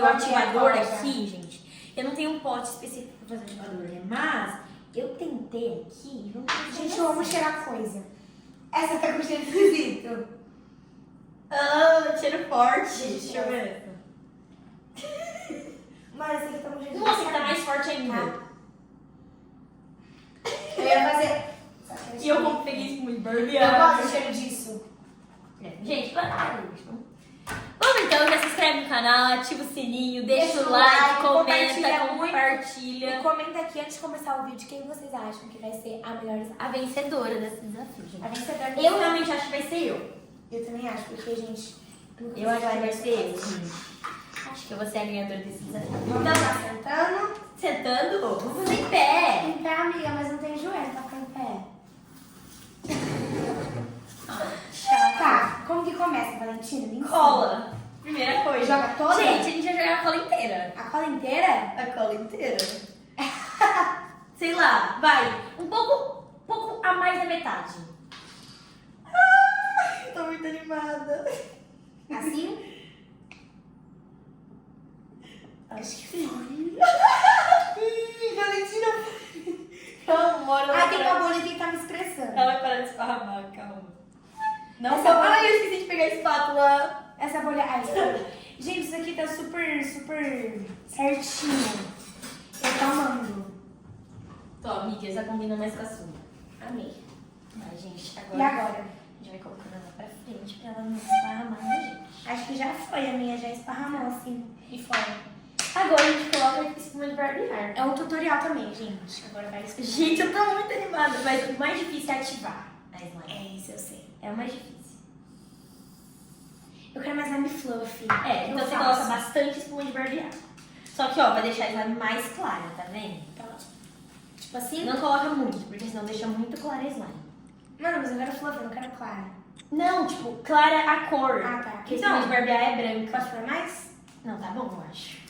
fazer o ativador aqui, gente. Eu não tenho um pote específico pra fazer o ativador, né? Mas eu tentei aqui. Gente, eu amo cheirar coisa. Essa tá com cheiro esquisito. Ah, cheiro forte. Deixa eu ver. Mas essa aqui tá com cheiro Nossa, tá mais forte ainda. Eu ia fazer... E eu como peguei isso muito Eu barbeado. gosto do cheiro disso. Gente, vamos então, já se inscreve no canal, ativa o sininho, deixa o like, comenta, compartilha. E comenta aqui antes de começar o vídeo quem vocês acham que vai ser a melhor A vencedora desse desafio, gente. A vencedora. Eu realmente acho que vai ser eu. Eu também acho, porque, gente... Eu acho que vai ser eu, gente. Acho que eu vou ser a ganhadora desse desafio. Vamos lá, sentando. Sentando? Vamos fazer em pé. Em pé, amiga, mas não tem joelho pra ficar em pé. Tá, como que começa, Valentina? Me ensina. Cola. Primeira coisa. Joga toda? Gente, a gente vai jogar a cola inteira. A cola inteira? A cola inteira. Sei lá, vai. Um pouco a mais da metade. Ai, tô muito animada. Assim? Acho que sim. Valentina. Calma, Ah, tem uma bolha que tá me estressando. Ela vai parar de esparramar, calma. Não, Essa só bolha- ai, eu esqueci de pegar a espátula. Essa bolha... Ai, essa... Gente, isso aqui tá super certinho. Eu tô amando. Tô, amiga, já combina mais com a sua. Amei. Ai, gente, E agora agora? a gente vai colocando ela pra frente pra ela não esparramar na gente. Acho que já foi, a minha já esparramou assim, e fora. Agora a gente coloca espuma de barbear. É um tutorial também, gente. Agora vai esquecer. Gente, eu tô muito animada, mas o mais difícil é ativar a slime. É isso, eu sei. É o mais difícil. Eu quero mais slime fluffy. É, então Eu você faço. coloca bastante espuma de barbear. Só que, ó, vai deixar a slime mais clara, tá vendo? Tá. Tipo assim? Não coloca muito, porque senão deixa muito clara a slime. Mano, mas eu quero fluffy, eu não quero clara. Não, tipo, clara a cor. Ah, tá. Porque Então- espuma de barbear é branca. Posso pôr mais? Não, tá bom, eu acho.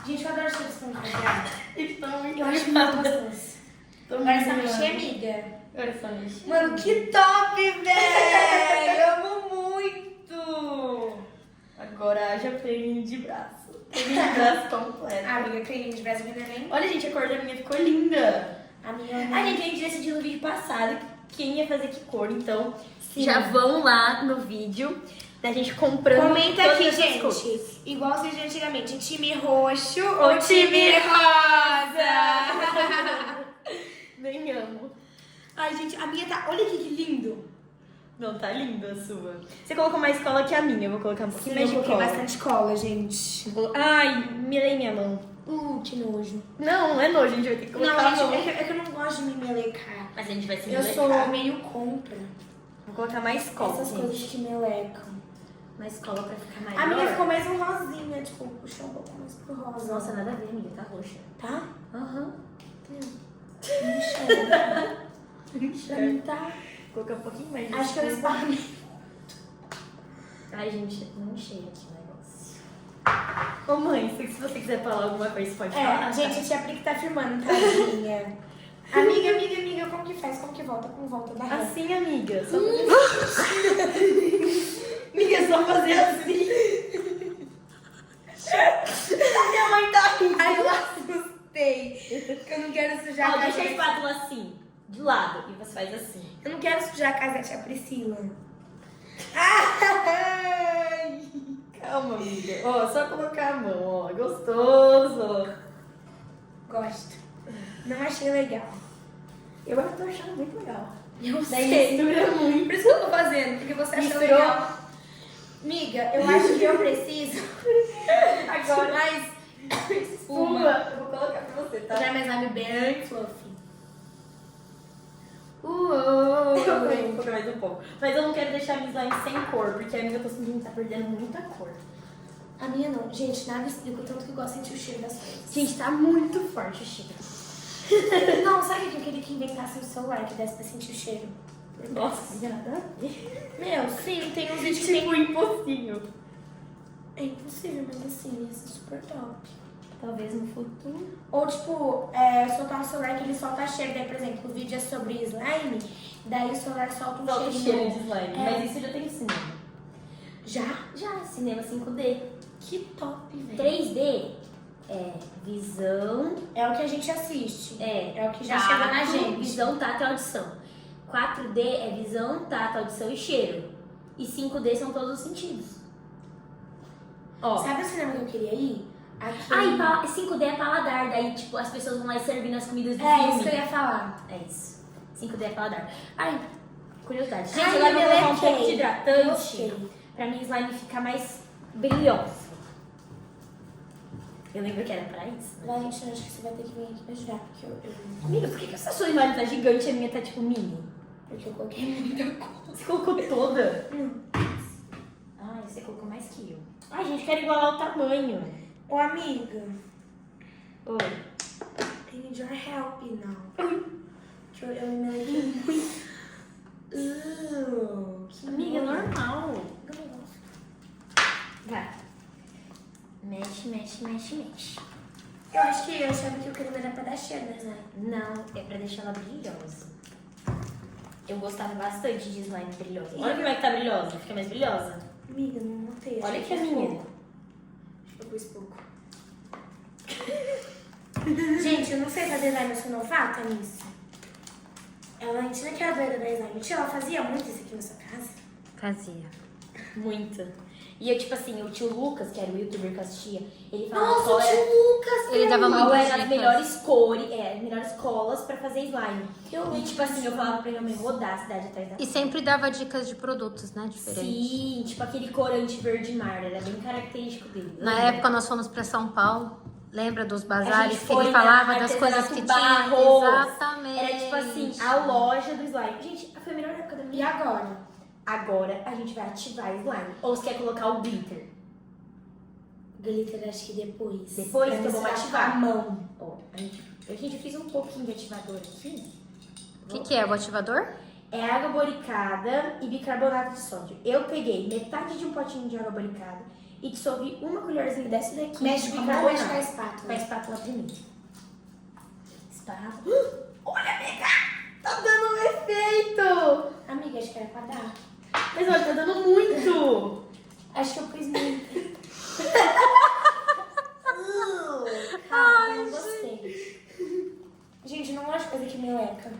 Gente, eu adoro cheiro de espuma de barbear. Eles estão muito Eu acho muito gostoso. Agora essa mexer, amiga. Agora é só mexer. Mano, que top, velho! Eu amo muito! Agora haja creme de braço. Creme de braço completo. Ah, amiga, creme de braço ainda nem. Olha, gente, a cor da minha ficou linda. A minha A gente decidiu no vídeo passado quem ia fazer que cor, então Sim. já vão lá no vídeo da gente comprando. Comenta todas aqui, essas cores. gente. Igual vocês de antigamente, time roxo Ou ou time time rosa? Nem amo. Ai, gente, a minha tá... Olha aqui que lindo. Não, tá linda a sua. Você colocou mais cola que a minha, eu vou colocar um pouquinho Sim, mais eu de coloquei cola. bastante cola, gente. Ai, melei minha mão. Que nojo. Não é nojo, a gente vai ter que colocar Não, a mão. gente, é que eu não gosto de me melecar. Mas a gente vai se Eu melecar. sou meio contra Vou colocar mais cola, essas gente. coisas que melecam. Mais cola pra ficar maior. A minha ficou mais um rosinha, tipo, puxou um pouco mais pro rosa. Nossa, nada a ver, amiga. Tá roxa. Tá? Aham. Não enxerga. Não tá? Vou colocar um pouquinho mais de Acho que eu espuma. esparramei. Ai, gente, não enchei aqui o negócio. Ô, mãe, se você quiser falar alguma coisa, você pode falar. É, gente, a tia Pri que tá filmando, tadinha. Amiga, como que faz? Como que volta? Como volta da ré? Assim, amiga. Só fazer amiga, só fazer assim. Minha mãe tá rindo. Ai, eu assustei. Porque eu não quero sujar Ó, a casa. deixa a espátula assim, de lado, e você faz assim. Eu não quero sujar a casa da tia Priscila. Ai! Calma, amiga. Ó, só colocar a mão, ó. Gostoso. Gosto. Não achei legal. Eu tô achando muito legal. Eu Daí sei. mistura muito. Por isso que eu tô fazendo, porque você achou Misturou? legal. Amiga, eu acho que eu preciso Agora, mais espuma. Eu vou colocar pra você, tá? já mais lado bem fluffy. Uou! Eu vou colocar mais um pouco. Mas eu não quero deixar a minha slime sem cor, porque a minha eu tô sentindo que tá perdendo muita cor. A minha não. Gente, nada explica o tanto que eu gosto de sentir o cheiro das coisas. Gente, tá muito forte o cheiro. Não, sabe o que eu queria que inventasse um celular que desse pra sentir o cheiro? Nossa, nada a ver. Meu, sim, tem uns vídeos que tem... Tipo, impossível. É impossível, mas assim, isso é super top. Talvez no futuro. Ou, tipo, soltar um celular que ele solta cheiro. Daí, por exemplo, o vídeo é sobre slime, daí o celular solta um Solta o cheirinho. cheiro de slime. É. Mas isso já tem no cinema. Já? Já, cinema 5D. Que top, velho. 3D é visão. É o que a gente assiste. É o que já chega na gente. Visão, tato e audição. 4D é visão, tato, audição e cheiro. E 5D são todos os sentidos. Ó. Sabe o cinema que eu queria ir? Aqui. Ah, e 5D é paladar. Daí, tipo, as pessoas vão lá e servindo as comidas do É filme. isso que eu ia falar. É isso. 5D é paladar. Ai, curiosidade. Gente, Ai, agora eu vou colocar um melequei. pouco de hidratante. Gostei. Pra minha slime ficar mais brilhosa. Eu lembro que era pra isso. Mas, gente, eu acho que você vai ter que vir aqui me ajudar. Porque eu Amiga, por que essa sua slime tá gigante e a minha tá tipo mini? porque eu coloquei muita coisa. Você colocou toda? Ai, você colocou mais que eu. Ai, gente, quero igualar o tamanho. Ô, amiga. Oi. I need your help now. Que eu me melequei muito. Que Amiga, nojo. normal. Eu não gosto. Vai. Mexe, mexe, mexe, mexe. Eu acho que eu achava que o creme era pra dar cheiro, né? Não, é pra deixar ela brilhosa. Eu gostava bastante de slime brilhosa. Olha como é que tá brilhosa. Fica mais brilhosa. Amiga, não notei. Olha Acho que a eu pus minha. pouco. Acho que eu pus pouco. Gente, eu não sei fazer slime, eu sou novata nisso. Ela, a gente não é criadora da slime. Tia, ela fazia muito isso aqui na sua casa? Fazia. Muito. E eu, tipo assim, o tio Lucas, que era o youtuber que eu assistia, ele falava Nossa, qual o era, tio Lucas! Ele dava qual muitas era as dicas. melhores cores, as melhores colas pra fazer slime. Eu E lembro tipo assim, eu disso. falava pra ele, eu rodar a cidade atrás da E sempre dava dicas de produtos, né? Diferentes. Sim, tipo aquele corante verde mar, era bem característico dele. Na Lembra? época nós fomos pra São Paulo. Lembra dos A bazares gente que foi ele na falava das coisas que tinha? Artesanato Barros. Exatamente. Era tipo assim, a loja do slime. Gente, foi a melhor época da E minha vida. agora? Agora a gente vai ativar slime. Ou você quer colocar o glitter? Glitter, acho que depois. Depois Pra que eu vou misturar ativar. com a mão. Ó, eu fiz um pouquinho de ativador aqui. O que é? O ativador? É água boricada e bicarbonato de sódio. Eu peguei metade de um potinho de água boricada e dissolvi uma colherzinha dessa daqui Mexe de com a mão ou mexe com a bicarbonato. Com a espátula? espátula primeiro. Espátula. Olha, amiga! Tá dando um efeito! Amiga, acho que era pra dar. Mas olha, tá dando muito! Acho que eu pus muito. Ai, não gostei. Gente, não gosto de coisa que meleca.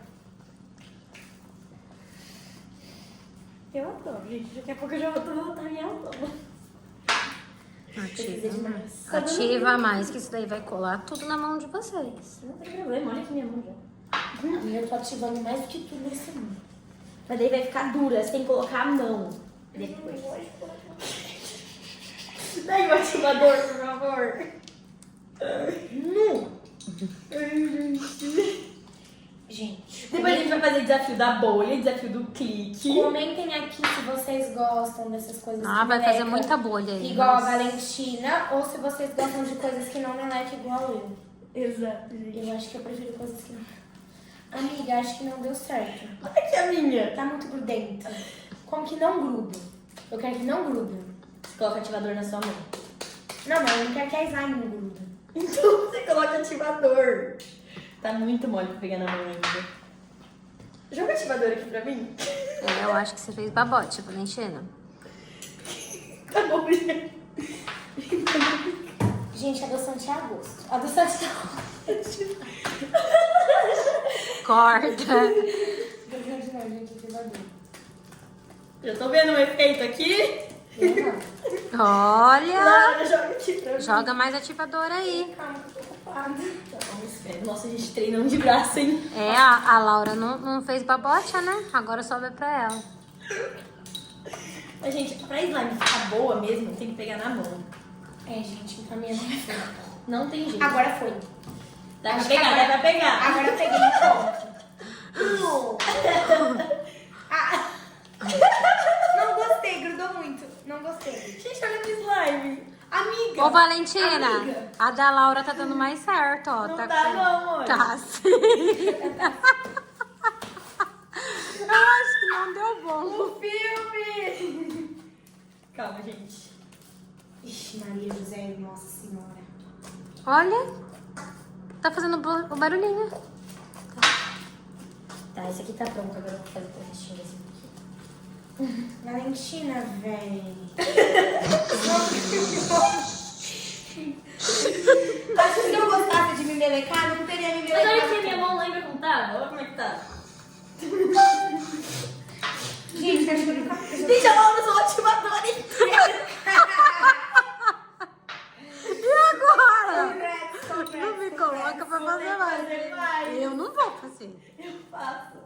Eu adoro, gente. Daqui a pouco eu já vou voltar minha mão. Ativa mais. Ativa mais, que isso daí vai colar tudo na mão de vocês. Não tem problema, olha aqui minha mão já. Amiga, eu tô ativando mais do que tudo nesse mundo. Mas daí vai ficar dura, você tem que colocar a mão. Depois. Daí o ativador, por favor. Gente, Depois a gente vai fazer desafio da bolha, desafio do clique. comentem aqui se vocês gostam dessas coisas Ah, que vai fazer meleca, muita bolha aí. igual a Nossa. Valentina, ou se vocês gostam de coisas que não meleca igual eu. Exato, gente. Eu acho que eu prefiro coisas que não. Amiga, acho que não deu certo. Olha aqui a minha. Tá muito grudento. Como que não gruda? Eu quero que não gruda. Você coloca ativador na sua mão. Não, mas eu não quero que a slime não gruda. Então você coloca ativador. Tá muito mole pra pegar na mão ainda. Joga o ativador aqui pra mim. Eu acho que você fez babote, Valentina. Tá bom, gente. Gente, adoçante é agosto. Adoçante Corta. Adoçante não, gente, que bagulho. Já tô vendo um efeito aqui. Eu não. Olha. Laura, joga aqui pra mim. Joga mais ativador aí. Calma, que eu tô ocupada. Tá bom, espera. Nossa, a gente treinando de braço, hein? É, a Laura não fez babote, né? Agora sobe pra ela. Mas, gente, pra slime ficar boa mesmo, tem que pegar na mão. É, gente, pra mim não foi. Não tem jeito. Agora foi. Dá pra Acho que pegar, agora- dá pra pegar. Agora eu peguei no ponto. Ah. Não gostei, grudou muito. Não gostei. Gente, olha no slime. Amiga. Ô, Valentina, Amiga. a da Laura tá dando mais certo, ó. Não tá tá, com- não, amor. Tá sim. Eu acho que não deu bom. O filme! Calma, gente. Ixi, Maria José, nossa senhora. Olha, tá fazendo o barulhinho. Tá, esse aqui tá pronto. Agora eu vou fazer o restinho desse aqui. Valentina, véi. Acho que se eu gostasse de me melecar, não teria me Mas olha melecado. aqui, minha mão lembra como tava? Olha como é que tá. Gente, acho que eu nunca fiz. Gente, a mão dos motivadores. E agora? Congrats, Não me coloca pra fazer mais. Eu não vou fazer. Eu faço.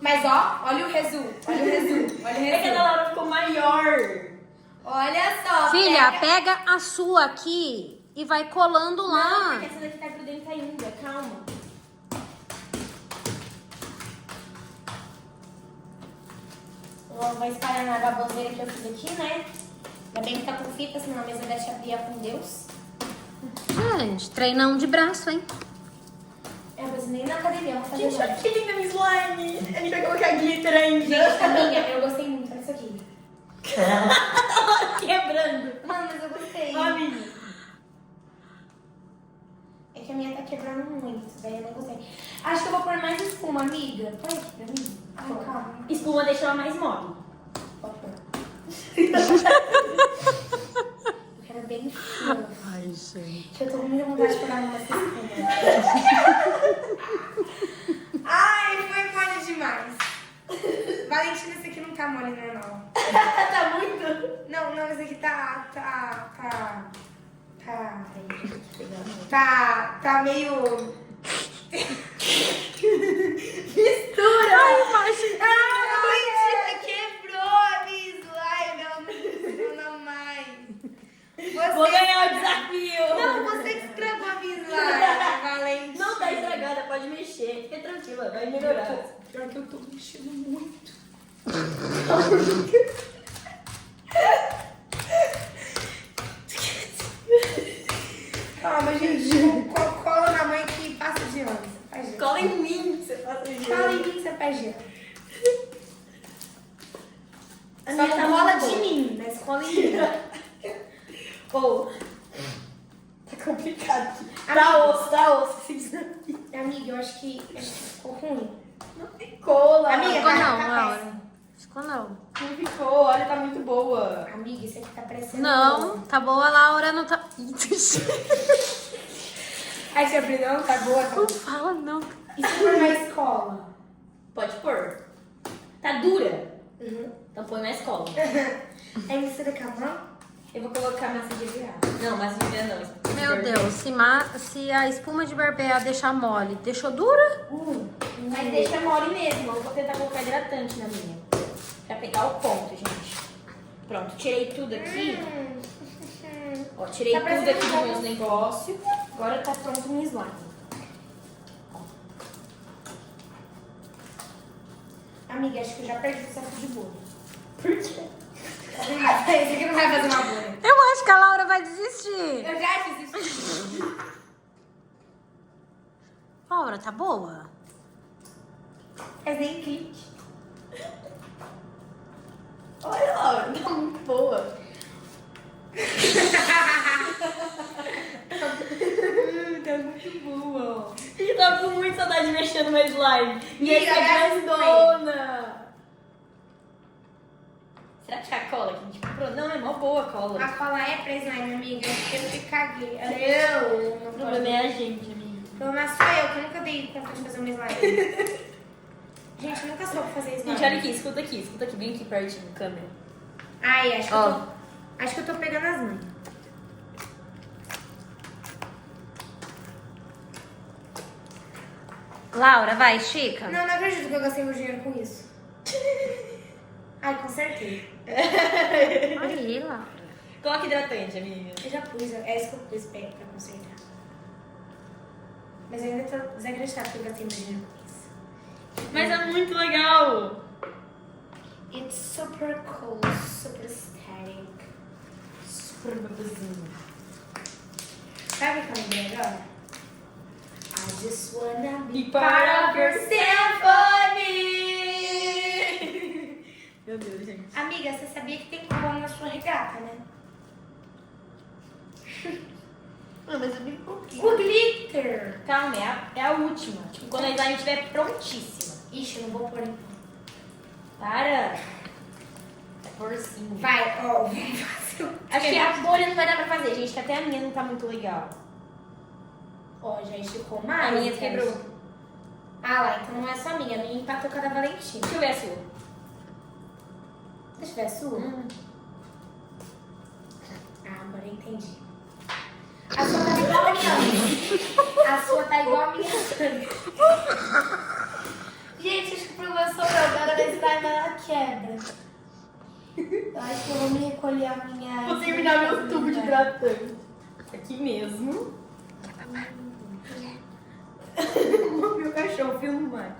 Mas ó, olha o resumo. Olha o resumo. Olha o É que a da resumo. Laura ficou maior. Olha só. Filha, pega a sua aqui e vai colando Não, lá. porque essa daqui tá grudenta ainda. Calma. Eu vou espalhar na baboseira que eu fiz aqui, né? Ainda bem que tá com fita, senão a mesa da tia Bia com Deus. Gente, treinão de braço, hein? Mas nem na academia eu vou fazer Gente, olha mais. que linda minha slime. A gente vai colocar glitter ainda. Gente, amiga, eu gostei muito disso aqui. Quebrando. Mano, mas eu gostei. Ó, amiga. É que a minha tá quebrando muito, daí eu não gostei. Acho que eu vou pôr mais espuma, amiga. Põe aqui pra mim. Ai, calma. Espuma deixa ela mais mole. Pode pôr. Eu quero bem fino. Ai, gente. Eu tô com muita vontade de pôr uma espuma. Ai, foi mole demais. Valentina, esse aqui não tá mole normal. Tá muito? Não, esse aqui tá meio... Mistura! Ai, imagina. Ah, Valentina quebrou a minha slime, ela não funciona mais. Vou ganhar o desafio. Não, você que estragou a minha slime, Valentina. Não tá estragada, pode mexer. Fica tranquila, vai melhorar. Pior que eu tô mexendo muito. Calma, gente. Cola na mãe que passa de ano. Faz gelo. Cola em mim, você faz isso. Cola em mim que você faz gelo. A Só minha não tá cola muito de boa. mim, mas cola em mim. Ou. Tá complicado aqui. Amiga. Tá osso esse desafio. Amiga, eu acho que ficou ruim. Não ficou, Laura. Amiga, Ficou tá não, péssimo. Laura. Ficou não. Não ficou, olha, tá muito boa. Amiga, isso aqui tá parecendo... Não, tá boa, Laura, não tá... Aí você abriu, não? Tá boa? Tá Não boa. fala, não. E se for na escola? Pode pôr. Tá dura? Uhum. Então põe na escola. Aí mistura com a mão? Eu vou colocar massa de viado. Não, massa de viado não. Meu Deus, se a espuma de barbear deixar mole, deixou dura? Mas deixa mole mesmo. Eu vou tentar colocar hidratante na minha. Pra pegar o ponto, gente. Pronto, tirei tudo aqui. Ó, tirei Tá tudo parecendo aqui um dos pouco- meus negócios. Agora tá pronto minha slime. Amiga, acho que eu já perdi o saco de bolo. Por quê? Esse aqui não vai fazer uma bolha. Eu acho que a Laura vai desistir. Eu já desisti. Laura, tá boa? Mas nem clique. Olha, Laura, tá muito boa. Tá muito boa. Eu tava com muita saudade de mexer no meu slime. E Amiga, essa é essa grandona. Será que é a cola que a gente comprou? Não, é mó boa a cola. A cola é pra slime, amiga. Eu que caguei. Eu não O problema é a gente, amiga. O problema sou eu, que eu nunca dei conta de fazer uma slime. Gente, eu nunca soube fazer slime. Gente, olha aqui, escuta aqui. Vem aqui pertinho, câmera. Ai, acho que, Ó. acho que eu tô pegando as mãos. Laura, vai, estica. Não acredito que eu gastei meu dinheiro com isso. Ai, consertei. Aí, Laura. Coloca hidratante, amiga. Eu já pus, é isso que eu pus pra consertar. Mas eu ainda tô desacreditada que eu gastei meu dinheiro com isso. Mas é muito legal. It's super cool, super static. Super babazinho. Sabe o que eu lembrei agora? I just wanna be Be part of your symphony. Meu Deus, gente. Amiga, você sabia que tem cola na sua regata, né? Não, mas eu bem pouquinho. O glitter. Calma, é a última. Tipo, quando a slime estiver prontíssima. Ixi, eu não vou pôr então. Para. É porcinho. Vai, ó. Acho que a bolha não vai dar pra fazer, gente, que até a minha não tá muito legal. Ó, já esticou A mais. minha quebrou. Ah lá, então não é só a minha. A minha empatou com a da Valentina. Deixa eu ver a sua. Deixa eu ver a sua. Ah, agora eu entendi. A sua tá igual a minha. A sua tá igual a minha. Gente, acho que o problema sou eu. Agora da slime ela quebra. Eu acho que eu vou me recolher a minha... Vou terminar meu tubo de hidratante. Aqui mesmo. Meu cachorro, filma o Max.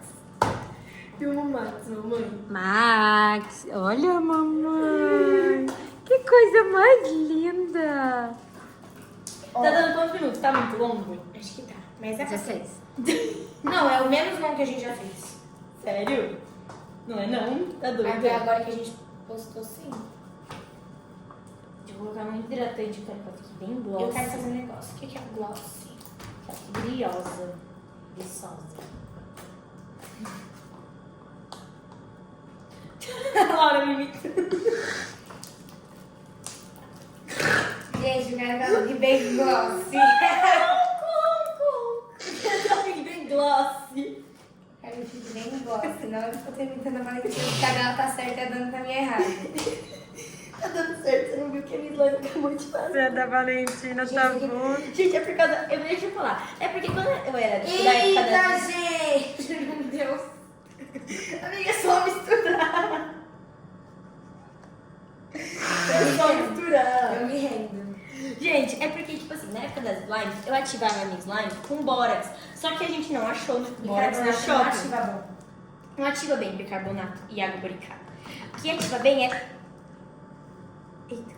Filma o Max, mamãe. Max, olha, mamãe. Que coisa mais linda. Ó, Tá dando quantos minutos? Tá muito longo? acho que tá. Mas é pra ser. 16. Não, é o menos longo que a gente já fez. Sério? Não é não? Tá doido? Até agora que a gente postou sim. Deixa eu colocar um hidratante, eu quero que ela fique bem glossy. Eu quero fazer um negócio. O que é glossy? Que ela fique brilhosa. Viçosa. Laura me imitando. Gente, o cara tá falando bem glossy. Ela fique bem glossy. Cara, eu fico bem glossy. Não é porque eu tô imitando a Valentina. Se a dela tá certa e a dando pra mim errado. Tá dando certo, você não viu o que a minha slime acabou de fazer. A da Valentina tá bom. Gente, é por causa... Deixa eu falar. É porque quando eu era... da época Eita, da- gente! Meu Deus. Amiga, é só misturar. É só misturar. Eu me rendo. Gente, é porque, tipo assim, na época das slimes, eu ativava a minha slime com bórax. Só que a gente não achou no bórax no Bicarbonato não shopping. ativa bom. Não ativa bem bicarbonato e água boricada. O que ativa bem é... Eita.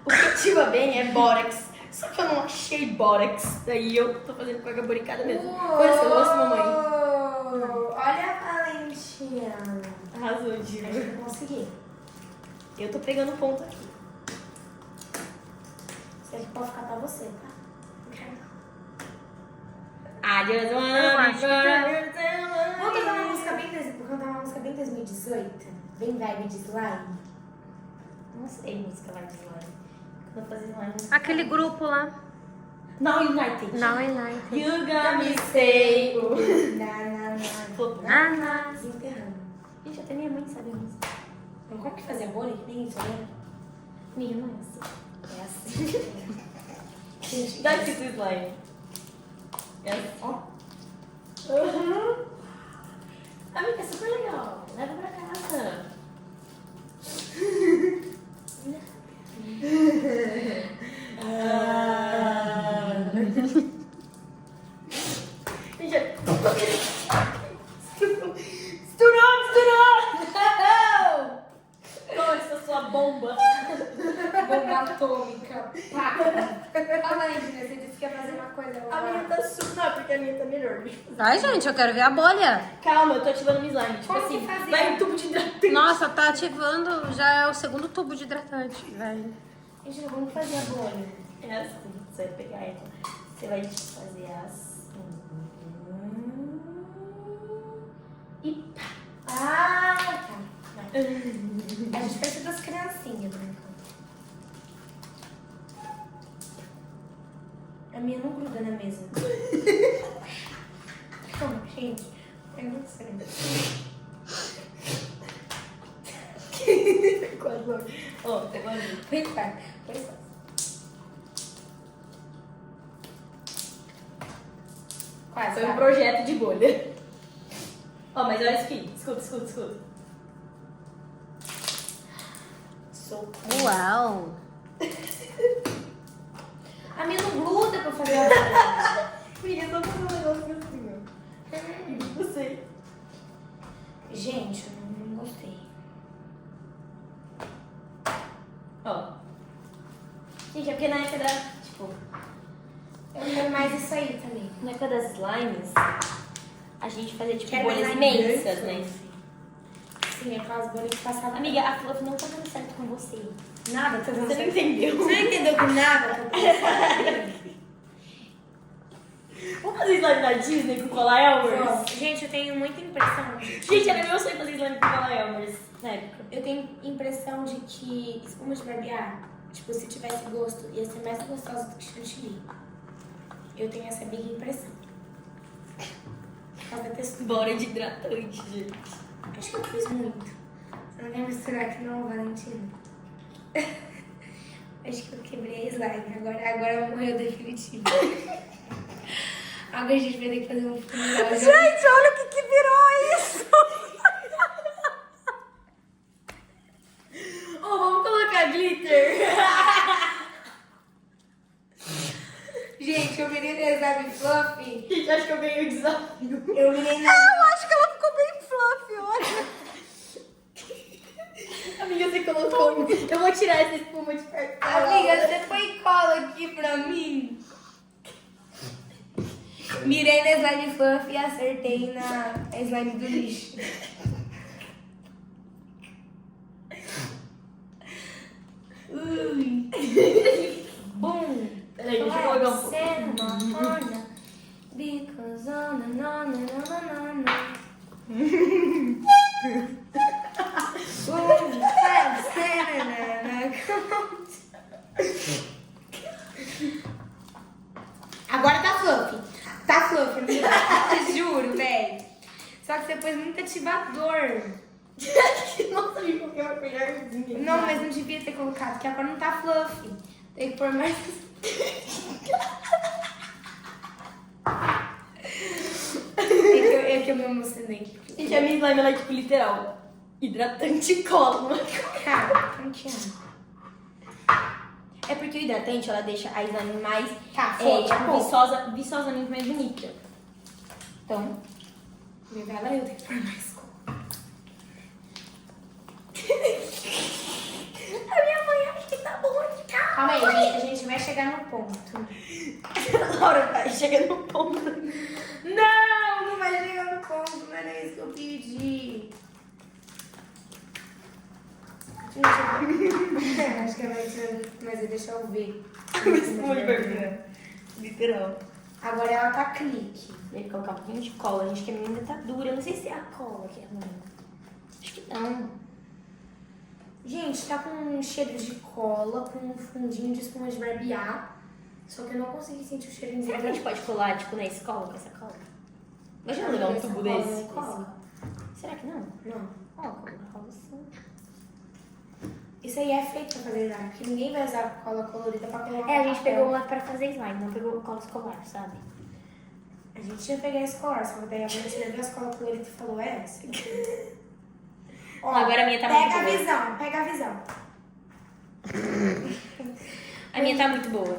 O que ativa bem é bórax. Só que eu não achei bórax. Daí eu tô fazendo com água boricada mesmo. Foi seu gosto, mamãe? Olha a Valentina. Arrasou, Acho Diva. que eu consegui. Eu tô pegando ponto aqui. Isso aqui pode ficar pra você, tá? I just wanna Eu be acho que forever. Vamos cantar uma música bem, vou cantar uma música bem 2018? Bem vibe de slime? Não sei música lá de slime. Quando eu fazia slime... Aquele grupo lá. Now United. Não, é United. You got me stable. Na. Flopou. Ah, Desenterrando. Gente, até minha mãe sabe a música. Então, como que fazia bolha? Que nem isso, né? Minha não é assim. É assim. Gente, Dá aqui pro slime. É assim. ó. Amiga, é super legal. Leva pra casa. Gente, estourou! Toma essa sua bomba. Bomba atômica. Pá. Fala aí, Gina, você disse que ia fazer uma coisa. A minha tá super... Não, porque a minha tá melhor. Deixa eu fazer. ai, gente, eu quero ver a bolha. Calma, eu tô ativando minha slime. Tipo Como assim, que fazia? vai em tubo de hidratante. Nossa, tá ativando, já é o segundo tubo de hidratante, velho. Gente, vamos fazer a bolha. É assim, você vai pegar ela. Você vai fazer assim. E pá. Ah, tá. A gente faz tudo das criancinhas, né? A minha não gruda na mesa. Calma, gente. É muito sério. Quase. Ó, pegou ali. Pois faz. Quase. Foi um vai. projeto de bolha. Ó, mas olha isso aqui. Escuta. Sou. Uau. A minha não gruda pra fazer a bolha. Amiga, só fazer um negócio assim, ó. Você. Gente, eu não gostei. Ó. Gente, é porque na época da... Tipo, Eu quero mais isso aí também. na época das slimes, a gente fazia, tipo, Quero bolhas mais imensas, grande, né? Sim, aquelas bolhas que passavam. Amiga, a Fluff não tá dando certo com você. Nada, tá dando Você não certo. entendeu? Você não entendeu que nada tá dando certo? Vamos fazer slime da Disney com Cola Elmers? Gente, eu tenho muita impressão. Gente, era meu sonho fazer slime com Cola Elmers na época. Eu tenho impressão de que espuma de barbear, tipo, se tivesse gosto, ia ser mais gostosa do que chantilly. Eu tenho essa big impressão. Por causa da textura. Bora de hidratante, gente. Acho que eu fiz muito. Você não quer misturar aqui não, Valentina? Acho que eu quebrei a slime. Agora morreu definitivo. Agora a gente vai ter que fazer um funeral. Gente, olha o que virou isso! Oh, vamos colocar glitter. Gente, eu virei na slime fluffy. Gente, acho que eu ganhei o desafio. Eu virei na... Eu acho que ela ficou bem fluffy, olha. Amiga, você colocou. Eu vou tirar essa espuma de perto. Amiga, você põe cola aqui pra mim? Mirei na slime fluffy e acertei na slime do lixo. Ui. Bum. Peraí, deixa eu colocar um pouco. Because on and on and on and on. Boom, five, seven, agora tá fluffy. Tá fluffy, amiga. Juro, velho. Só que você pôs muito ativador. Não sabia qual que era a colherzinha. Não, mas não devia ter colocado, porque agora não tá fluffy. Tem que pôr mais. É que eu me emocionei. Gente, a minha slime ela é tipo literal. Hidratante e cola. Não é? Cara, não tinha. É porque o hidratante ela deixa a slime mais Tá, foi, tipo, viçosamente mais bonita. Então, Revela eu tenho que pôr mais cola. a minha mãe acha que tá bom de cá. Calma aí, gente, a gente vai chegar no ponto. Laura vai chegando no ponto. Não vai chegar no ponto, não era isso que eu pedi. Gente, acho que vai ser, mas deixa eu ver. Espuma de barbear. Literal. Agora ela tá clique. Tem que colocar um pouquinho de cola, gente, que a menina tá dura. Eu não sei se é a cola que é ruim. Acho que não. Gente, tá com um cheiro de cola, com um fundinho de espuma de barbear. Só que eu não consegui sentir o cheirinho Será que a gente pode colar, tipo, na escola com essa cola? Imagina levar um tubo desse. Cola? Será que não? Não. Ó, cola sim. Isso aí é feito pra fazer slime, porque ninguém vai usar cola colorida pra colocar. É, a gente papel. pegou uma pra fazer slime, não pegou cola escolar, sabe? A gente ia pegar a escola, só que daí a Valentina viu a escola colorida e falou, é essa? Ó, Agora a minha tá muito pega a boa. visão, pega a visão. A minha tá muito boa.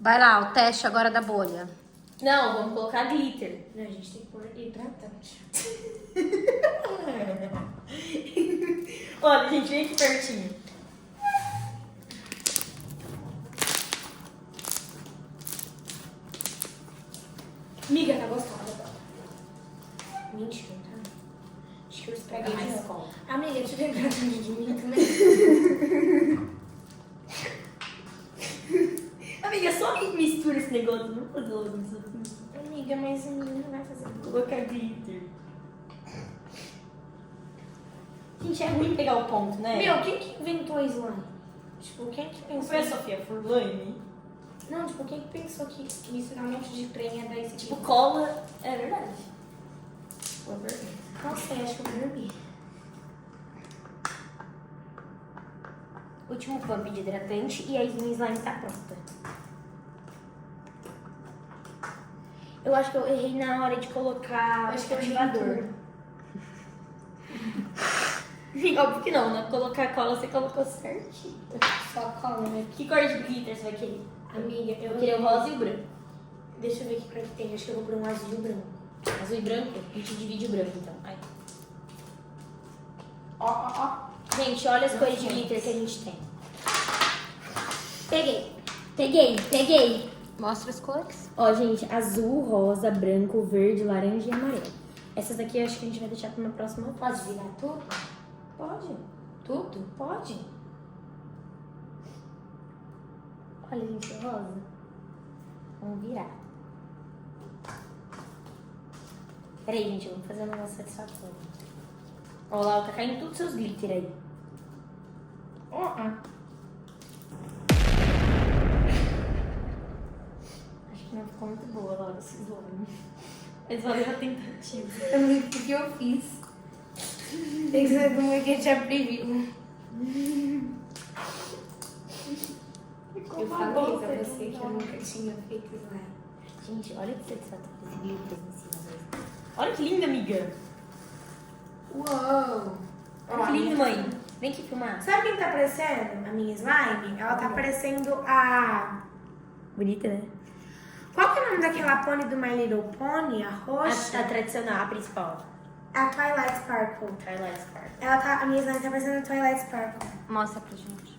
Vai lá, o teste agora da bolha. Não, vamos colocar glitter. Não, a gente tem que pôr hidratante. Olha, gente, vem aqui pertinho. Miga, tá gostosa. Mentira, tá? Acho que eu estraguei mais de novo. cola. Amiga, deixa eu ver hidratante de mim também. Amiga, só mistura esse negócio, não fazer logo isso. Amiga, mas o menino não vai fazer. Colocar glitter. Gente, é ruim pegar o ponto, né? Meu, quem que inventou slime? Tipo, quem que pensou? Foi a Sofia Furlane. Não, tipo, quem que pensou que misturar um monte de trem ia dar esse Tipo, tipo? cola. É verdade. Boa pergunta. Não sei, acho que eu dormi. Último pump de hidratante e aí minha slime tá pronta. Eu acho que eu errei na hora de colocar Acho que eu ativador. Óbvio que não, né? Colocar cola você colocou certinho. Só cola, né? Que cor de glitter você vai querer? Amiga, eu Eu queria o rosa e o branco. Deixa eu ver que cor que tem. Acho que eu vou por um azul e um branco. Azul e branco? A gente divide o branco então. Ai. Ó, ó, ó. Gente, olha as cores de glitter que a gente tem. Peguei. Mostra as cores. Ó, gente, azul, rosa, branco, verde, laranja e amarelo. Essas daqui eu acho que a gente vai deixar pra uma próxima fase. Pode virar tudo? Pode. Tudo? Pode. Olha, gente, é rosa. Vamos virar. Peraí, gente, vamos fazer um negócio satisfatório. Ó lá, tá caindo todos os seus glitter aí. Acho que não ficou muito boa, Laura, esse slime. Mas valeu a tentativa. Também o que eu fiz. Tem que ser como que eu tinha previsto. Eu falei pra você que eu nunca tinha feito slime. Gente, olha que satisfatório esse glitter em cima mesmo. Olha que linda, amiga. Uou! Olha que lindo, mãe. Vem aqui filmar. Sabe quem tá aparecendo? A minha slime? Ela tá parecendo a... Bonita, né? Qual que é o nome daquela pônei do My Little Pony? A roxa? A tradicional, a principal. A Twilight Sparkle. Twilight Sparkle. Ela tá, a minha slime tá parecendo a Twilight Sparkle. Mostra pra gente.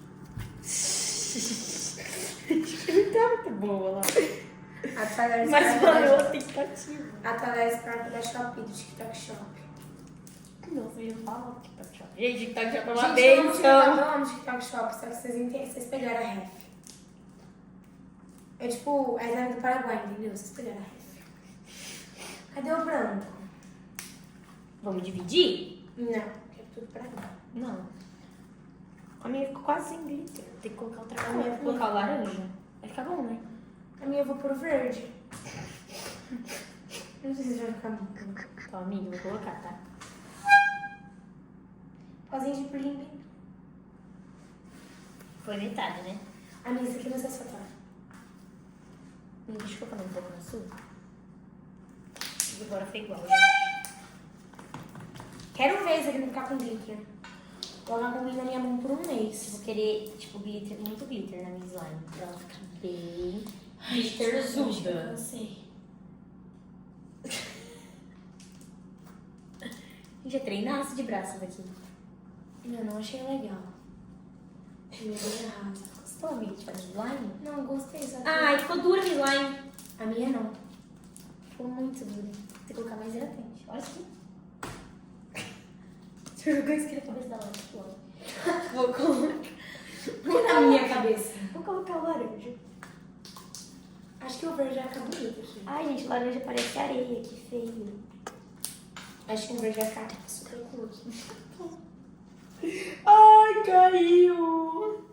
Não tá muito boa lá. A Twilight Mas Sparkle. valeu a tentativa. A Twilight Sparkle da Shopee, do TikTok Shop. Nossa, eu ia falar o TikTok Shop. Gente, TikTok Shop é uma Gente, eu amo benção. TikTok Shop, só que vocês pegaram a ref. É tipo a slime do Paraguai, entendeu? Vocês pegaram a ref. Cadê o branco? Vamos dividir? Não, quero tudo pra mim. Não. A minha ficou quase sem glitter. Tem que colocar outra A cor. minha Vou colocar o laranja. Vai ficar bom, né? A minha eu vou pro verde. Não sei se vai ficar muito. Então, amiga, vou colocar, tá? Pozinho de bling. Foi metade, né? A minha, isso aqui não sei se vai. Deixa eu colocar um pouco na sua. E agora foi igual, gente. Quero ver isso aqui não ficar com glitter. Vou colocar com glitter na minha mão por um mês. Vou querer, tipo, glitter, muito glitter na minha slime. Pra ela ficar bem Eu glitterzuda. sei. Gente, é treinaço de braço daqui. Eu não achei legal. Eu dei errado. Gostou, amiga, de fazer slime? Não, gostei, sabe? Ai, ficou dura a minha slime. A minha não. Ficou muito dura. Tem que colocar mais hidratante. Olha aqui. Você jogou isso aqui Tira a cabeça da Laura, que ódio. Vou colocar. Por na minha cabeça. Vou colocar o laranja. Acho que o verde vai ficar bonito aqui. Ai, gente, laranja parece areia, que feio. Acho que o verde vai ficar super cool aqui. Ai, caiu.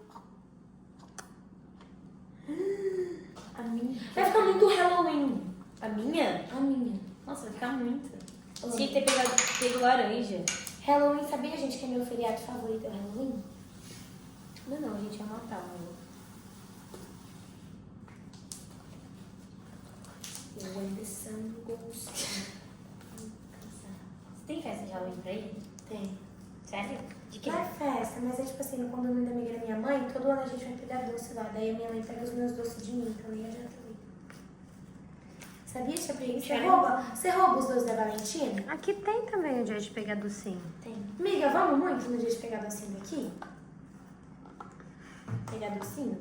A minha. Vai ficar muito Halloween. A minha? A minha. Nossa, vai ficar muito. Oi. Tinha que ter pego laranja. Halloween, sabia, gente, que é meu feriado favorito é o Halloween? Não, não, gente, é Natal. When the sun goes down. Você tem festa de Halloween pra ir? Tem. Sério? De quê? Não é festa, mas é tipo assim, no condomínio da amiga da minha mãe, todo ano a gente vai pegar doce lá. Daí a minha mãe pega os meus doces de mim, então nem adianta eu ir. Sabia, Tia Pri? Você rouba os doces da Valentina? Aqui tem também o dia de pegar docinho. Tem. Amiga, vamos muito no dia de pegar docinho aqui? Pegar docinho?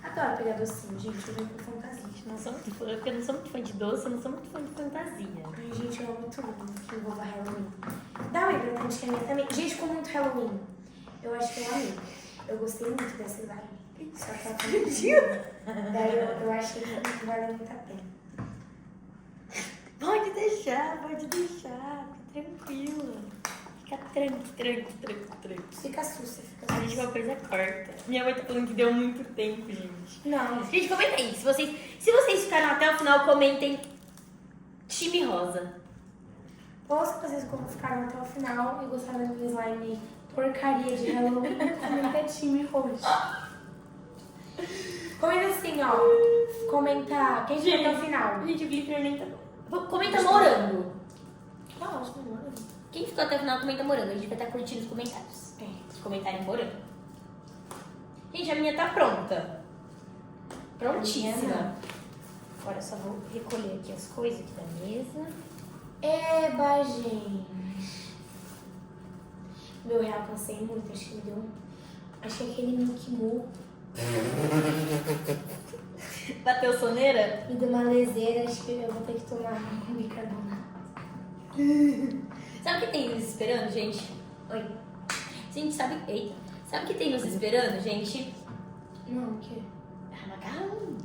Adoro pegar docinho, gente. Eu venho com fantasia. Não sou muito fã, porque eu não sou muito fã de doce, eu não sou muito fã de fantasia. Ai, gente, eu amo tudo que envolva Halloween. Dá um hidratante que a minha também. Gente, com muito Halloween. Eu acho que eu amei. Eu gostei muito dessa vibe. Só que ela tá muito. Daí eu achei que vale muito a pena. Pode deixar, fica tranquila. Fica tranquilo. Fica sussa, fica A gente sussa. uma coisa corta. Minha mãe tá falando que deu muito tempo, gente. Não, Gente, comenta aí. Se vocês ficaram até o final, comentem time rosa. ou se vocês ficaram até o final e gostaram da minha slime porcaria de Halloween, comenta time roxo. Comenta assim, ó. Comenta quem ficou até o final. Gente, o glitter nem tá bom. Comenta morango. Tá ótimo, mano. Quem ficou até o final, comenta morango. A gente vai estar curtindo os comentários. É. Se comentarem morango. Gente, a minha tá pronta. Prontíssima. Agora eu só vou recolher aqui as coisas aqui da mesa. Eba, gente. Meu real cansei muito, acho que me deu. Acho que aquele Milk Moo Bateu soneira? me deu uma leseira, acho que eu vou ter que tomar um bicarbonato. Sabe o que tem nos esperando, gente? Oi. Gente, sabe... Eita. Sabe o que tem nos esperando, gente? Não, o quê? A macarrão.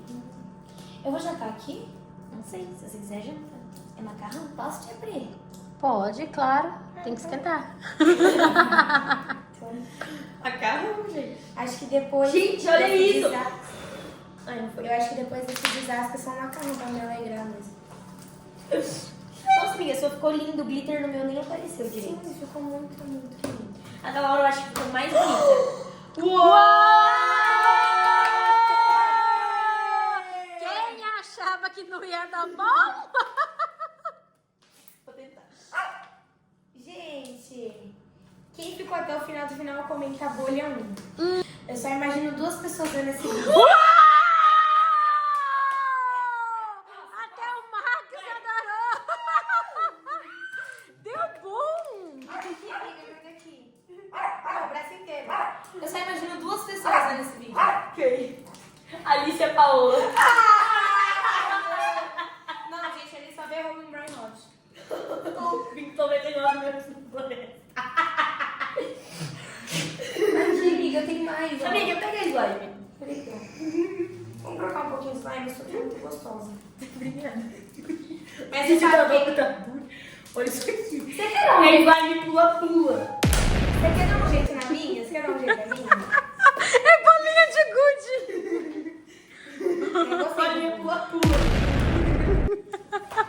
Eu vou jantar aqui? Não sei, se você quiser jantar. É macarrão? Posso te abrir? Pode, claro. Tem que esquentar. Então, Macarrão, gente. acho que depois. Gente, olha desse isso! desastre- Ai, não foi. Eu acho que depois desse desastre só um macarrão pra me alegrar mesmo. Nossa, amiga, só ficou lindo. O glitter no meu nem apareceu direito. Sim, ficou muito, muito lindo. A da Laura eu acho que ficou mais bonita. Quem achava que não ia dar bom? Vou tentar. Gente, quem ficou até o final do final comenta a bolha 1. Eu só imagino duas pessoas vendo esse vídeo. Até o Max adorou. Deu bom. Aqui, amiga, aqui. Não, o braço inteiro. Eu só imagino duas pessoas vendo esse vídeo. Ok. Alice e Paola. Não, gente, ele só vê Rolling Brain Hot. 99 minutos no planeta. Amiga, tem mais. ó. Amiga, pega a slime. Peraí, pronto. Vamos trocar um pouquinho de slime, isso aqui é muito gostosa. Obrigada. Mas Esse você sabe cabelo que... tá duro. Olha isso aqui. Você quer dar um É jeito? slime pula-pula. Você quer dar um jeito na minha? Você quer dar um jeito na minha? É bolinha de gude. Eu gostei. Bolinha pula-pula.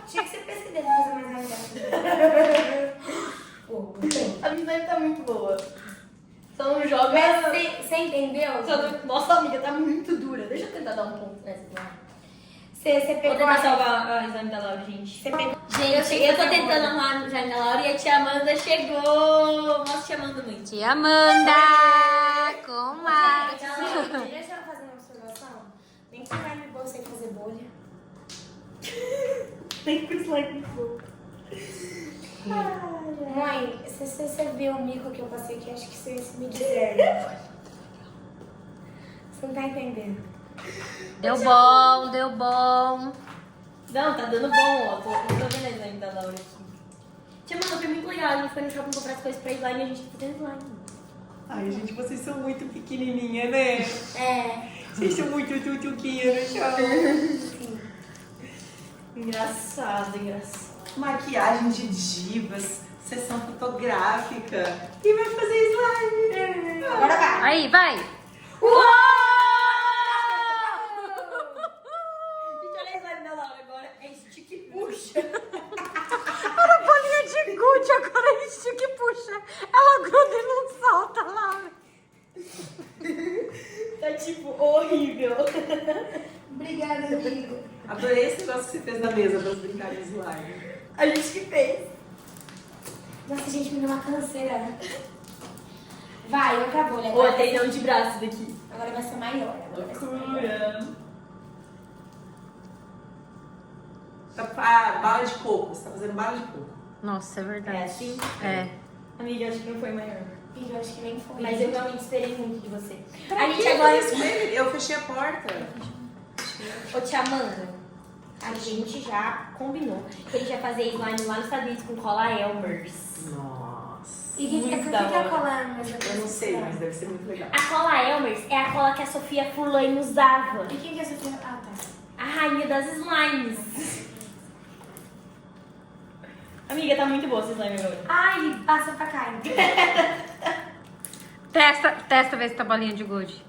Tinha que ser pesquiseiro pra fazer mais realidade. Pô, gostei. A minha slime tá muito boa. Só não joga. Mas você entendeu? Nossa, amiga, tá muito dura. Deixa eu tentar dar um ponto nessa slime. Você Vou pegou tentar a... salvar a slime da Laura, gente. Você pegou... Gente, eu tô tentando arrumar a slime da Laura e a tia Amanda chegou. Nossa, tia Amanda muito. Tia Amanda com Max. Deixa eu fazer uma observação. Nem que vai me você fazer bolha. Tem que slime fogo. Mãe, se você viu o mico que eu passei aqui, acho que você ia se me dizer. Né? Você não tá entendendo. Deu bom, deu bom. Não, tá dando bom, ó. Tô vendo a slime da Laura aqui. Tia Amanda, foi muito legal. A gente foi no shopping comprar as coisas pra slime e a gente tá fazendo slime. Ai, gente, vocês são muito pequenininha, né? É. Vocês são muito tutuquinha no chão. Sim. Engraçado, engraçado. Maquiagem de divas, sessão fotográfica. E vai fazer slime. Agora vai. Aí, vai. Gente, olha a slime da Laura agora. É stick e puxa. Era bolinha de gude, agora é estica e puxa. Ela gruda e não solta, Laura. Tá tipo horrível. Obrigada, amigo. Adorei esse negócio que você fez na mesa para brincar de slime. A gente que fez. Nossa, gente, me deu uma canseira. Vai, outra bolha. Pô, Agora, tendão de braço daqui. agora vai ser maior. Agora vai ser maior. Loucura. Ah, bala de coco. Você tá fazendo bala de coco. Nossa, é verdade. É assim? É. Amiga, acho que não foi maior. Ih, eu acho que nem foi. Mas eu realmente esperei muito de você. Pra A gente que agora. fazer isso com ele? Eu fechei a porta. Ô, tia Amanda, a gente já combinou que a gente vai fazer slime lá nos Estados Unidos com cola Elmer's. Nossa. E o que Muito é da que é hora. colar mais Eu não sei, mas deve ser muito legal. A cola Elmer's é a cola que a Sofia Furlan usava. E quem que é essa filha? Ah, tá. A rainha das slimes. Amiga, tá muito boa essa slime agora. Ai, passa pra cá, então. Testa ver se tá bolinha de gude.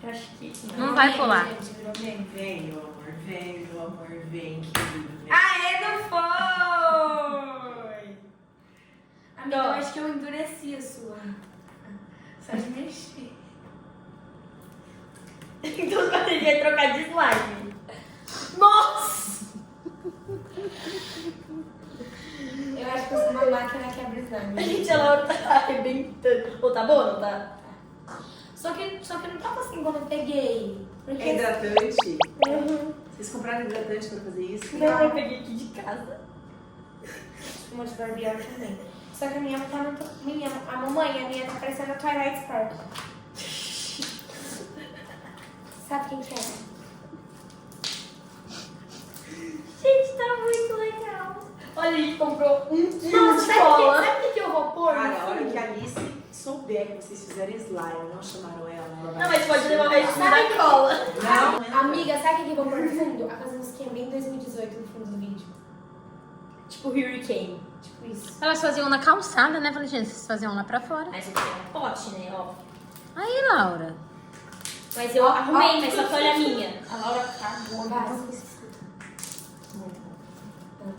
Eu acho que. Não vai pular. Gente, virou bem. Vem, meu amor, vem, meu amor, vem, querido. Vem. Aê, não foi! Amiga, eu acho que eu endureci a sua. Só de mexer. Então eu poderia trocar de slime. Nossa! Eu acho que eu sou uma máquina que abre A slime. gente, ela tá arrebentando. Ô, tá bom, não tá? Só que não tava assim quando eu peguei. Porque... É hidratante? Vocês compraram hidratante pra fazer isso? Não, eu peguei aqui de casa. Uma de barbear também. Só que a minha tá muito... A mamãe, a minha tá parecendo a Twilight Sparkle. Sabe quem que é? Gente, tá muito legal. Olha, a gente comprou 1 quilo Nossa, de cola. sabe o que eu vou pôr? Cara, a hora que a Alice souber ideia que vocês fizeram slime, não chamaram ela. Não, mas pode devolver isso na cola. Não? Amiga, sabe o que eu vou pôr no fundo? Aquelas musiquinhas bem 2018 no fundo do vídeo. Tipo Hurricane. Tipo isso. Elas faziam na calçada, né? Falei, gente, vocês faziam lá pra fora. Mas eu tenho um pote, né? Ó. Aí, Laura. Mas eu arrumei, mas só que olha a minha. A Laura cagou. Vai. Muito bom.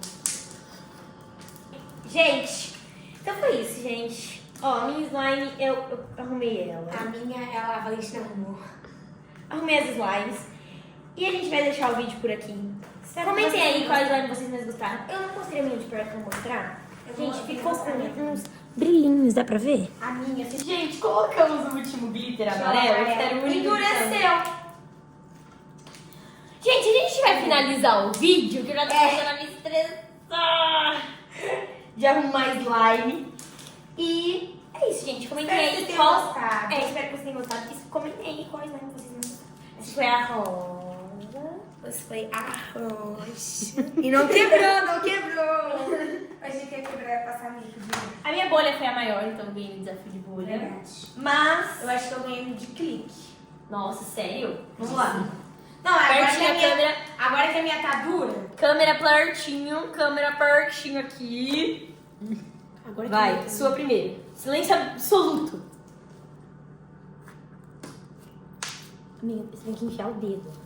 Gente, então foi isso, gente. Ó, a minha slime, eu arrumei ela. A minha, ela, a Valentina arrumou. Arrumei as slimes. E a gente vai deixar o vídeo por aqui. Comentem aí qual slime vocês mais gostaram. Eu não mostrei a minha de perto pra mostrar. Gente, ficou com uns brilhinhos, dá pra ver? A minha, Gente, colocamos o último glitter amarelo. Espero muito. endureceu. Gente, a gente vai finalizar o vídeo, que eu já tô começando a me estressar de arrumar slime. E é isso, gente. Comentem Espero aí que tenham qual. gostado. Espero que vocês tenham gostado. E comentem aí qual slime vocês mais gostaram. Esse foi a rosa. Esse foi arroz. E não quebrou, não quebrou. Achei que ia quebrar e passar mico. A minha bolha foi a maior, então eu ganhei no desafio de bolha. Verdade. Mas. Eu acho que eu ganhei no de clique. Nossa, sério? Vamos lá. Não, agora que, Pertinho a a minha, câmera. agora que a minha tá dura. Câmera pertinho aqui. Agora que Vai, a minha sua primeira. Silêncio absoluto. Amiga, você tem que enfiar o dedo.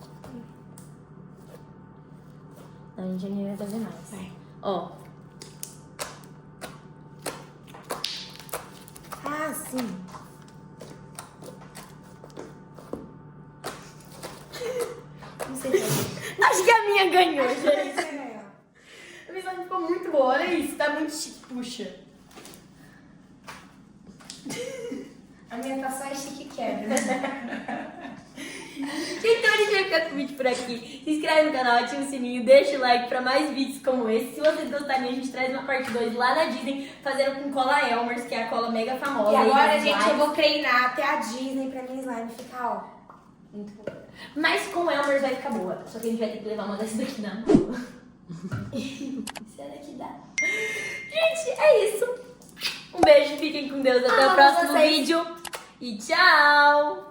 Não, a gente vai fazer mais. Vai. Ó. Ah, sim. Não sei fazer. Acho que a minha ganhou, Acho que gente. você ganhou. A minha slime ficou muito boa, olha isso. Tá muito chique, puxa. A minha tá só chique e quebra. Então a gente vai ficar com o vídeo por aqui. Se inscreve no canal, ativa o sininho, deixa o like pra mais vídeos como esse. Se vocês gostarem, a gente traz uma parte 2 lá na Disney, fazendo com cola Elmer's, que é a cola mega famosa. E agora, aí, gente, slime. eu vou treinar até a Disney pra minha slime ficar, ó. Muito boa. Mas com Elmer's vai ficar boa. Só que a gente vai ter que levar uma dessas daqui na mão. Será que dá? Gente, é isso. Um beijo, fiquem com Deus. Até o Amo próximo vocês. vídeo. E tchau!